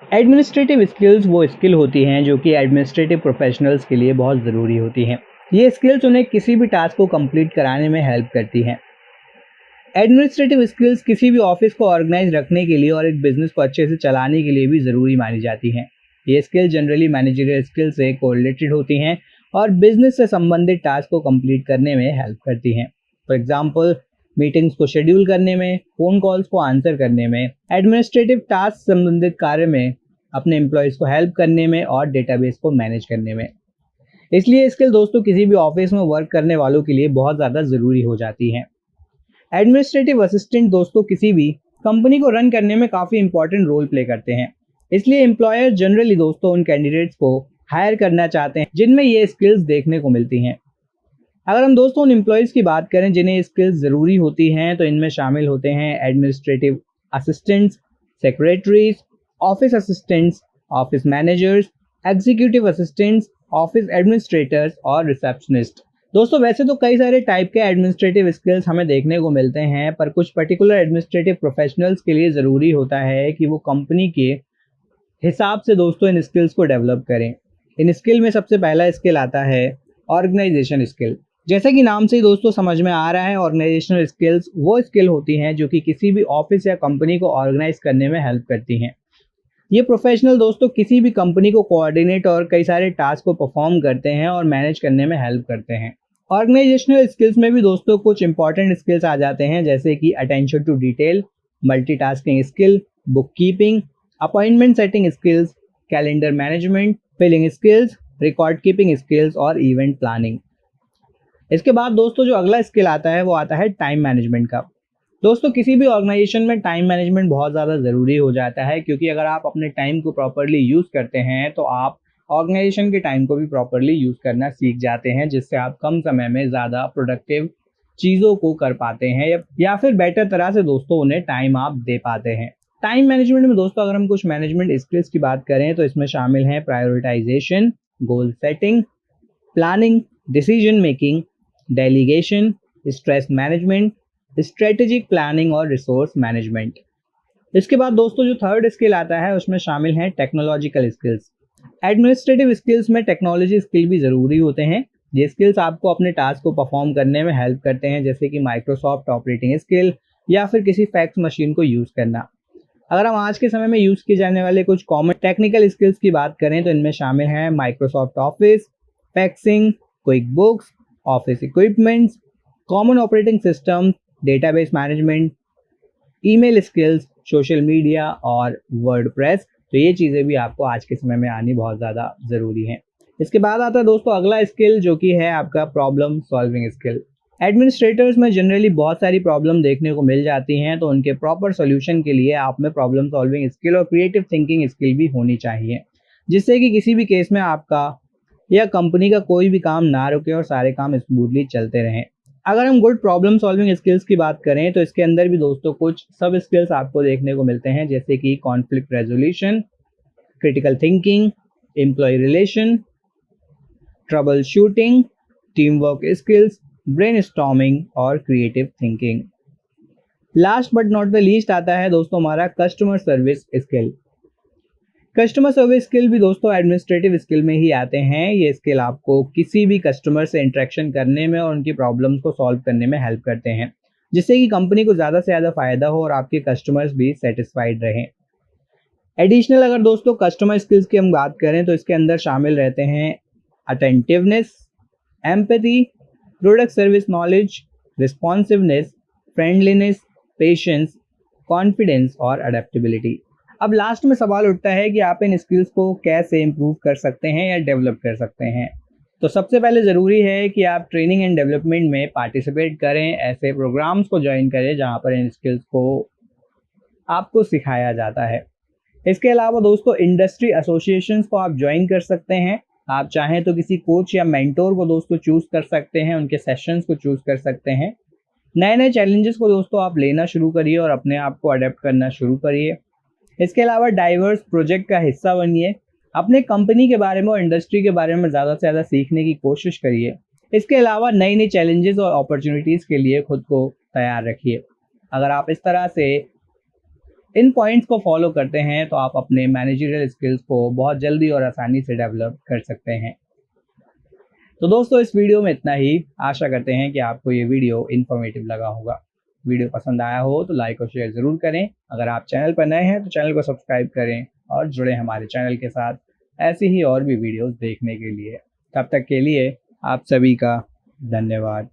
Administrative skills वो skill होती हैं जो कि एडमिनिस्ट्रेटिव प्रोफेशनल्स के लिए बहुत ज़रूरी होती हैं। ये स्किल्स उन्हें किसी भी टास्क को कंप्लीट कराने में हेल्प करती हैं। एडमिनिस्ट्रेटिव स्किल्स किसी भी ऑफिस को ऑर्गेनाइज रखने के लिए और एक बिजनेस को अच्छे से चलाने के लिए भी ज़रूरी मानी जाती हैं। ये स्किल जनरली मैनेजरियल स्किल से कोरिलेटेड होती हैं और बिजनेस से संबंधित टास्क को कंप्लीट करने में हेल्प करती हैं। फॉर एग्जांपल, मीटिंग्स को शेड्यूल करने में, फ़ोन कॉल्स को आंसर करने में, एडमिनिस्ट्रेटिव टास्क संबंधित कार्य में, अपने एम्प्लॉयज़ को हेल्प करने में और डेटाबेस को मैनेज करने में। इसलिए स्किल दोस्तों किसी भी ऑफिस में वर्क करने वालों के लिए बहुत ज़्यादा ज़रूरी हो जाती हैं। एडमिनिस्ट्रेटिव असिस्टेंट दोस्तों किसी भी कंपनी को रन करने में काफ़ी इंपॉर्टेंट रोल प्ले करते हैं। इसलिए एम्प्लॉयर जनरली दोस्तों उन कैंडिडेट्स को हायर करना चाहते हैं जिनमें ये स्किल्स देखने को मिलती हैं। अगर हम दोस्तों उन एम्प्लॉयज़ की बात करें जिन्हें स्किल्स ज़रूरी होती हैं, तो इनमें शामिल होते हैं administrative assistants, secretaries, office assistants, office managers, executive assistants, office administrators और रिसेप्शनिस्ट। दोस्तों वैसे तो कई सारे टाइप के एडमिनिस्ट्रेटिव स्किल्स हमें देखने को मिलते हैं, पर कुछ पर्टिकुलर एडमिनिस्ट्रेटिव प्रोफेशनल्स के लिए ज़रूरी होता है कि वो कंपनी के हिसाब से दोस्तों इन स्किल्स को डेवलप करें। इन स्किल में सबसे पहला स्किल आता है ऑर्गेनाइजेशन स्किल। जैसे कि नाम से ही दोस्तों समझ में आ रहा है, ऑर्गेनाइजेशनल स्किल्स वो स्किल होती हैं जो कि किसी भी ऑफिस या कंपनी को ऑर्गेनाइज करने में हेल्प करती हैं। ये प्रोफेशनल दोस्तों किसी भी कंपनी को कोऑर्डिनेट और कई सारे टास्क को परफॉर्म करते हैं और मैनेज करने में हेल्प करते हैं। ऑर्गेनाइजेशनल स्किल्स में भी दोस्तों कुछ इंपॉर्टेंट स्किल्स आ जाते हैं, जैसे कि attention to detail, multitasking skill, book keeping, appointment setting skills, calendar management, filling skills, record keeping skills और इवेंट प्लानिंग। इसके बाद दोस्तों जो अगला स्किल आता है वो आता है टाइम मैनेजमेंट का। दोस्तों किसी भी ऑर्गेनाइजेशन में टाइम मैनेजमेंट बहुत ज़्यादा ज़रूरी हो जाता है, क्योंकि अगर आप अपने टाइम को प्रॉपरली यूज़ करते हैं तो आप ऑर्गेनाइजेशन के टाइम को भी प्रॉपरली यूज़ करना सीख जाते हैं, जिससे आप कम समय में ज़्यादा प्रोडक्टिव चीज़ों को कर पाते हैं या फिर बेटर तरह से दोस्तों उन्हें टाइम आप दे पाते हैं। टाइम मैनेजमेंट में दोस्तों अगर हम कुछ मैनेजमेंट स्किल्स की बात करें तो इसमें शामिल हैं prioritisation, goal setting, planning, decision making, delegation, stress management, strategic planning और रिसोर्स मैनेजमेंट। इसके बाद दोस्तों जो थर्ड स्किल आता है उसमें शामिल हैं टेक्नोलॉजिकल स्किल्स। एडमिनिस्ट्रेटिव स्किल्स में टेक्नोलॉजी स्किल भी ज़रूरी होते हैं। ये स्किल्स आपको अपने टास्क को परफॉर्म करने में हेल्प करते हैं, जैसे कि माइक्रोसॉफ्ट ऑपरेटिंग स्किल या फिर किसी फैक्स मशीन को यूज़ करना। अगर हम आज के समय में यूज़ किए जाने वाले कुछ कॉमन टेक्निकल स्किल्स की बात करें तो इनमें शामिल हैं Microsoft office, faxing, quick books, office equipments, common operating system, database management, email skills, social media और वर्डप्रेस। तो ये चीज़ें भी आपको आज के समय में आनी बहुत ज़्यादा ज़रूरी हैं। इसके बाद आता है दोस्तों अगला स्किल जो कि है आपका प्रॉब्लम सॉल्विंग स्किल। एडमिनिस्ट्रेटर्स में जनरली बहुत सारी प्रॉब्लम देखने को मिल जाती हैं, तो उनके प्रॉपर सॉल्यूशन के लिए आप में प्रॉब्लम सॉल्विंग स्किल और क्रिएटिव थिंकिंग स्किल भी होनी चाहिए, जिससे कि किसी भी केस में आपका या कंपनी का कोई भी काम ना रुके और सारे काम स्मूथली चलते रहें। अगर हम गुड प्रॉब्लम सॉल्विंग स्किल्स की बात करें तो इसके अंदर भी दोस्तों कुछ सब स्किल्स आपको देखने को मिलते हैं, जैसे कि conflict resolution, critical thinking, employ relation, troubleshooting, teamwork skills, brainstorming और creative thinking. Last but not the least आता है दोस्तों हमारा customer service skill. Customer service skill भी दोस्तों एडमिनिस्ट्रेटिव स्किल में ही आते हैं। ये स्किल आपको किसी भी कस्टमर से इंटरेक्शन करने में और उनकी प्रॉब्लम्स को सॉल्व करने में हेल्प करते हैं, जिससे कि कंपनी को ज़्यादा से ज़्यादा फायदा हो और आपके कस्टमर्स भी सेटिस्फाइड रहें। एडिशनल अगर दोस्तों कस्टमर स्किल्स की हम बात करें तो इसके अंदर शामिल रहते हैं attentiveness, empathy, product service knowledge, responsiveness, friendliness, patience, confidence और अडेप्टेबिलिटी। अब लास्ट में सवाल उठता है कि आप इन स्किल्स को कैसे इम्प्रूव कर सकते हैं या डेवलप कर सकते हैं। तो सबसे पहले ज़रूरी है कि आप ट्रेनिंग एंड डेवलपमेंट में पार्टिसिपेट करें, ऐसे प्रोग्राम्स को ज्वाइन करें जहां पर इन स्किल्स को आपको सिखाया जाता है। इसके अलावा दोस्तों इंडस्ट्री एसोसिएशंस को आप ज्वाइन कर सकते हैं। आप चाहें तो किसी कोच या मेंटोर को दोस्तों चूज़ कर सकते हैं, उनके सेशंस को चूज़ कर सकते हैं। नए नए चैलेंजेस को दोस्तों आप लेना शुरू करिए और अपने आप को अडेप्ट करना शुरू करिए। इसके अलावा डाइवर्स प्रोजेक्ट का हिस्सा बनिए, अपने कंपनी के बारे में और इंडस्ट्री के बारे में ज़्यादा से ज़्यादा सीखने की कोशिश करिए। इसके अलावा नई नई चैलेंजेस और अपॉर्चुनिटीज़ के लिए खुद को तैयार रखिए। अगर आप इस तरह से इन पॉइंट्स को फॉलो करते हैं तो आप अपने मैनेजरियल स्किल्स को बहुत जल्दी और आसानी से डेवलप कर सकते हैं। तो दोस्तों इस वीडियो में इतना ही। आशा करते हैं कि आपको ये वीडियो इन्फॉर्मेटिव लगा होगा। वीडियो पसंद आया हो तो लाइक और शेयर ज़रूर करें। अगर आप चैनल पर नए हैं तो चैनल को सब्सक्राइब करें और जुड़े हमारे चैनल के साथ ऐसी ही और भी वीडियोस देखने के लिए। तब तक के लिए आप सभी का धन्यवाद।